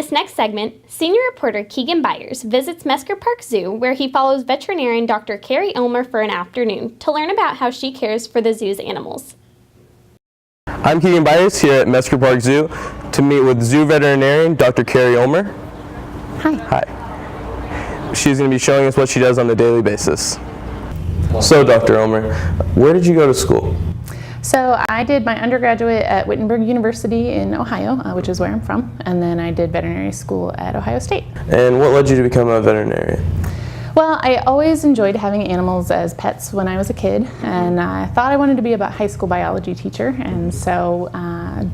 this next segment, senior reporter Keegan Byers visits Mesker Park Zoo, where he follows veterinarian Dr. Carrie Ullmer for an afternoon to learn about how she cares for the zoo's animals. I'm Keegan Byers here at Mesker Park Zoo to meet with zoo veterinarian Dr. Carrie Ullmer. Hi. Hi. She's going to be showing us what she does on a daily basis. So, Dr. Ullmer, where did you go to school? So I did my undergraduate at Wittenberg University in Ohio, which is where I'm from, and then I did veterinary school at Ohio State. And what led you to become a veterinarian? Well, I always enjoyed having animals as pets when I was a kid, and I thought I wanted to be a high school biology teacher, and so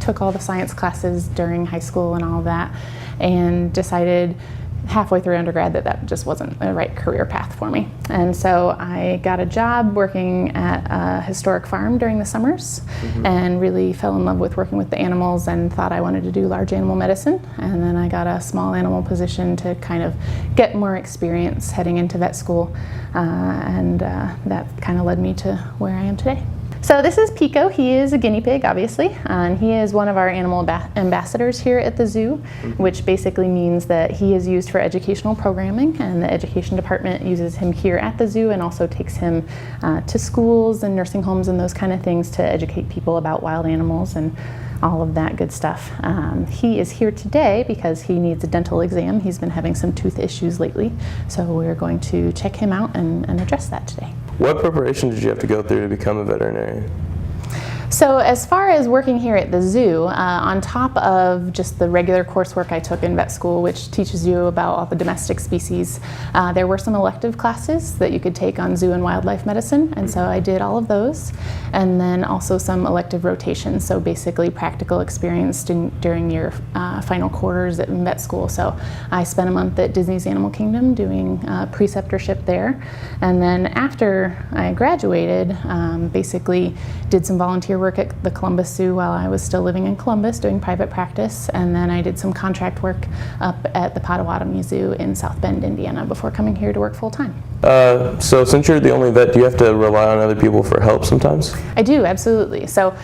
took all the science classes during high school and all of that, and decided halfway through undergrad that just wasn't the right career path for me. And so I got a job working at a historic farm during the summers and really fell in love with working with the animals and thought I wanted to do large animal medicine. And then I got a small animal position to kind of get more experience heading into vet school. That kind of led me to where I am today. So this is Pico. He is a guinea pig, obviously, and he is one of our animal ambassadors here at the zoo, which basically means that he is used for educational programming, and the education department uses him here at the zoo and also takes him to schools and nursing homes and those kind of things to educate people about wild animals and all of that good stuff. He is here today because he needs a dental exam. He's been having some tooth issues lately, so we're going to check him out and address that today. What preparation did you have to go through to become a veterinarian? So as far as working here at the zoo, on top of just the regular coursework I took in vet school, which teaches you about all the domestic species, there were some elective classes that you could take on zoo and wildlife medicine, and so I did all of those. And then also some elective rotations, so basically practical experience during your final quarters at vet school. So I spent a month at Disney's Animal Kingdom doing preceptorship there. And then after I graduated, basically did some volunteer work at the Columbus Zoo while I was still living in Columbus doing private practice, and then I did some contract work up at the Potawatomi Zoo in South Bend, Indiana before coming here to work full time. So since you're the only vet, do you have to rely on other people for help sometimes? I do, absolutely. So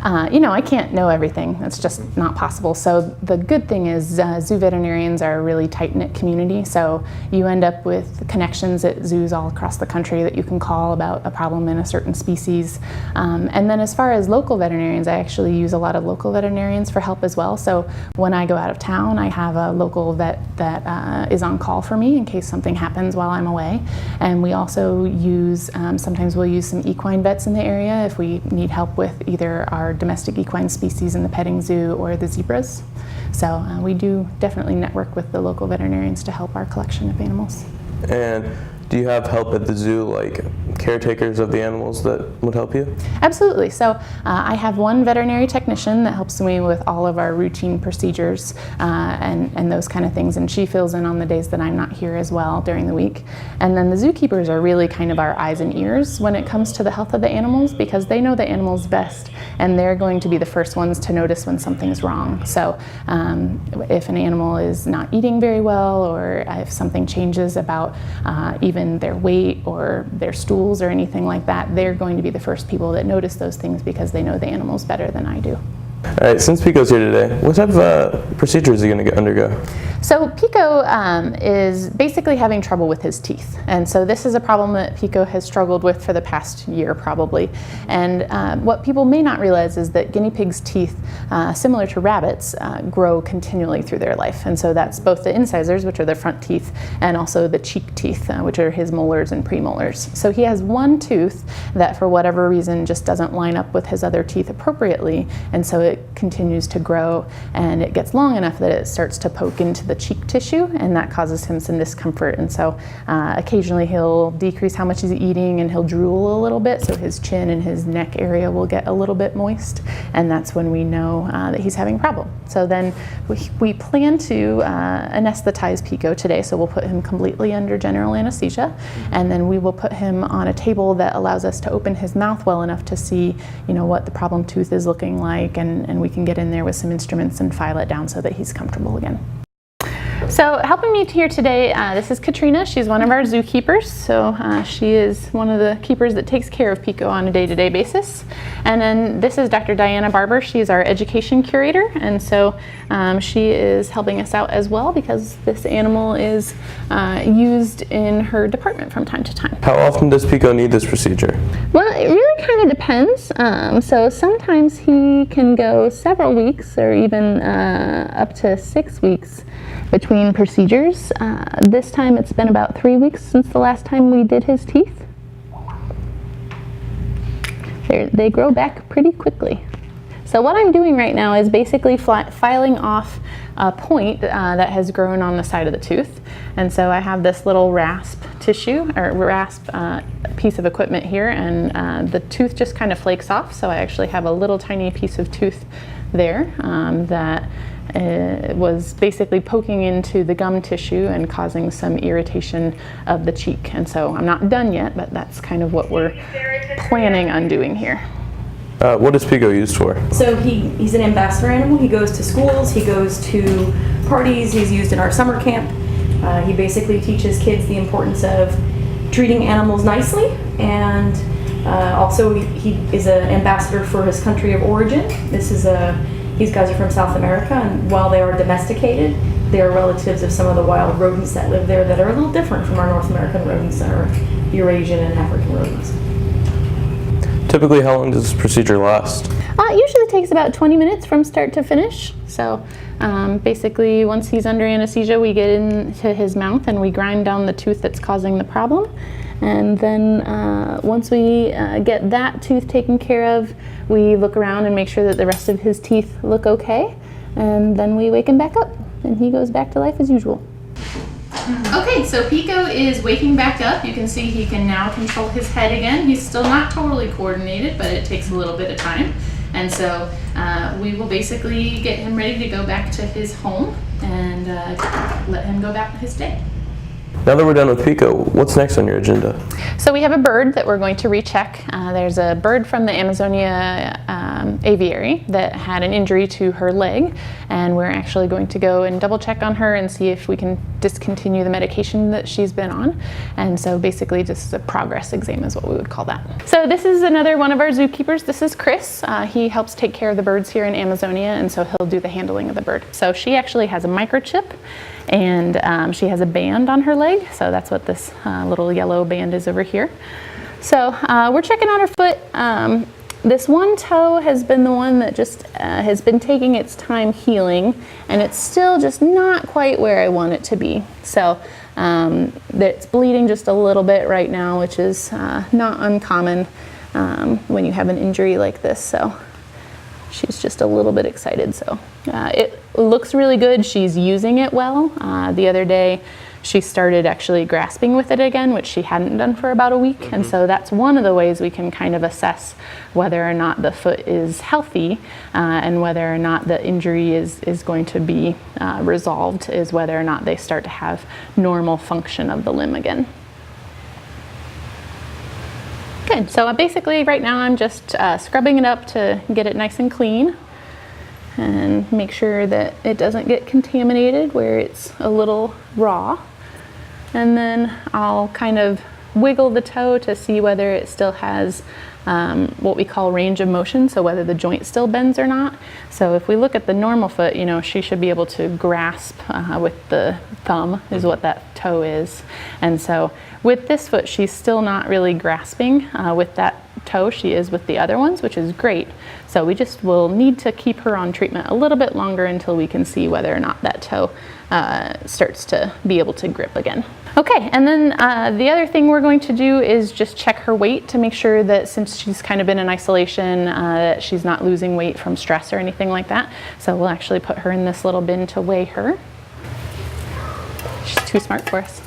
I can't know everything. That's just not possible. So the good thing is zoo veterinarians are a really tight-knit community. So you end up with connections at zoos all across the country that you can call about a problem in a certain species. And then as far as local veterinarians, I actually use a lot of local veterinarians for help as well. So when I go out of town, I have a local vet that is on call for me in case something happens while I'm away. And we also use, sometimes we'll use some equine vets in the area if we need help with either our domestic equine species in the petting zoo or the zebras. So we do definitely network with the local veterinarians to help our collection of animals. And do you have help at the zoo, like caretakers of the animals that would help you? Absolutely. So I have one veterinary technician that helps me with all of our routine procedures and those kind of things, and she fills in on the days that I'm not here as well during the week. And then the zookeepers are really kind of our eyes and ears when it comes to the health of the animals, because they know the animals best, and they're going to be the first ones to notice when something's wrong. So if an animal is not eating very well, or if something changes about even their weight or their stools or anything like that, they're going to be the first people that notice those things because they know the animals better than I do. All right, since Pico's here today, what type of procedures are you going to undergo? So Pico is basically having trouble with his teeth. And so this is a problem that Pico has struggled with for the past year probably. And what people may not realize is that guinea pigs' teeth, similar to rabbits, grow continually through their life. And so that's both the incisors, which are the front teeth, and also the cheek teeth, which are his molars and premolars. So he has one tooth that for whatever reason just doesn't line up with his other teeth appropriately. And so it continues to grow, and it gets long enough that it starts to poke into the cheek tissue, and that causes him some discomfort. And so occasionally he'll decrease how much he's eating, and he'll drool a little bit, so his chin and his neck area will get a little bit moist, and that's when we know that he's having a problem. So then we plan to anesthetize Pico today, so we'll put him completely under general anesthesia, and then we will put him on a table that allows us to open his mouth well enough to see, what the problem tooth is looking like, and we can get in there with some instruments and file it down so that he's comfortable again. So helping me here today, this is Katrina. She's one of our zookeepers. So she is one of the keepers that takes care of Pico on a day-to-day basis. And then this is Dr. Diana Barber. She's our education curator. And so she is helping us out as well because this animal is used in her department from time to time. How often does Pico need this procedure? Well, it really kind of depends. So sometimes he can go several weeks or even up to 6 weeks between procedures. This time it's been about 3 weeks since the last time we did his teeth. They grow back pretty quickly. So what I'm doing right now is basically filing off a point that has grown on the side of the tooth. And so I have this little rasp tissue, or rasp piece of equipment here, and the tooth just kind of flakes off. So I actually have a little tiny piece of tooth there that was basically poking into the gum tissue and causing some irritation of the cheek. And so I'm not done yet, but that's kind of what we're planning on doing here. What is Pico used for? So he's an ambassador animal. He goes to schools, he goes to parties, he's used in our summer camp. He basically teaches kids the importance of treating animals nicely, and also he is an ambassador for his country of origin. These guys are from South America, and while they are domesticated, they are relatives of some of the wild rodents that live there that are a little different from our North American rodents that are Eurasian and African rodents. Typically, how long does this procedure last? It usually takes about 20 minutes from start to finish. So basically, once he's under anesthesia, we get into his mouth and we grind down the tooth that's causing the problem. And then once we get that tooth taken care of, we look around and make sure that the rest of his teeth look okay. And then we wake him back up and he goes back to life as usual. Okay, so Pico is waking back up. You can see he can now control his head again. He's still not totally coordinated, but it takes a little bit of time. And so we will basically get him ready to go back to his home and let him go back to his day. Now that we're done with Pico, what's next on your agenda? So we have a bird that we're going to recheck. There's a bird from the Amazonia aviary that had an injury to her leg, and we're actually going to go and double check on her and see if we can discontinue the medication that she's been on. And so basically just a progress exam is what we would call that. So this is another one of our zookeepers. This is Chris. He helps take care of the birds here in Amazonia, and so he'll do the handling of the bird. So she actually has a microchip, and she has a band on her leg, so that's what this little yellow band is over here. So we're checking out her foot. This one toe has been the one that just has been taking its time healing, and it's still just not quite where I want it to be. So it's bleeding just a little bit right now, which is not uncommon when you have an injury like this. So she's just a little bit excited. So it looks really good. She's using it well. The other day she started actually grasping with it again, which she hadn't done for about a week. And so that's one of the ways we can kind of assess whether or not the foot is healthy and whether or not the injury is going to be resolved, is whether or not they start to have normal function of the limb again. Good, so basically right now I'm just scrubbing it up to get it nice and clean and make sure that it doesn't get contaminated where it's a little raw. And then I'll kind of wiggle the toe to see whether it still has what we call range of motion, so whether the joint still bends or not. So if we look at the normal foot, you know, she should be able to grasp with the thumb is what that toe is. And so with this foot, she's still not really grasping with that toe. She is with the other ones, which is great. So we just will need to keep her on treatment a little bit longer until we can see whether or not that toe starts to be able to grip again. Okay, and then the other thing we're going to do is just check her weight to make sure that since she's kind of been in isolation, that she's not losing weight from stress or anything like that. So we'll actually put her in this little bin to weigh her. She's too smart for us.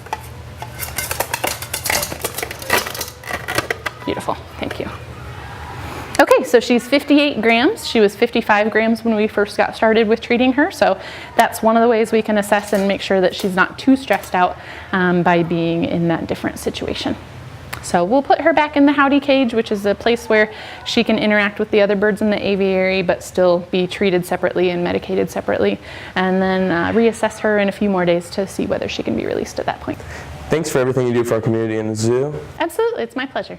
Beautiful, thank you. Okay, so she's 58 grams. She was 55 grams when we first got started with treating her. So that's one of the ways we can assess and make sure that she's not too stressed out by being in that different situation. So we'll put her back in the Howdy cage, which is a place where she can interact with the other birds in the aviary but still be treated separately and medicated separately, and then reassess her in a few more days to see whether she can be released at that point. Thanks for everything you do for our community and the zoo. Absolutely, it's my pleasure.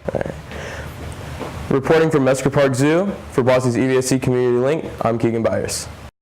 Reporting from Mesker Park Zoo, for Bosse's EVSC Community Link, I'm Keegan Byers.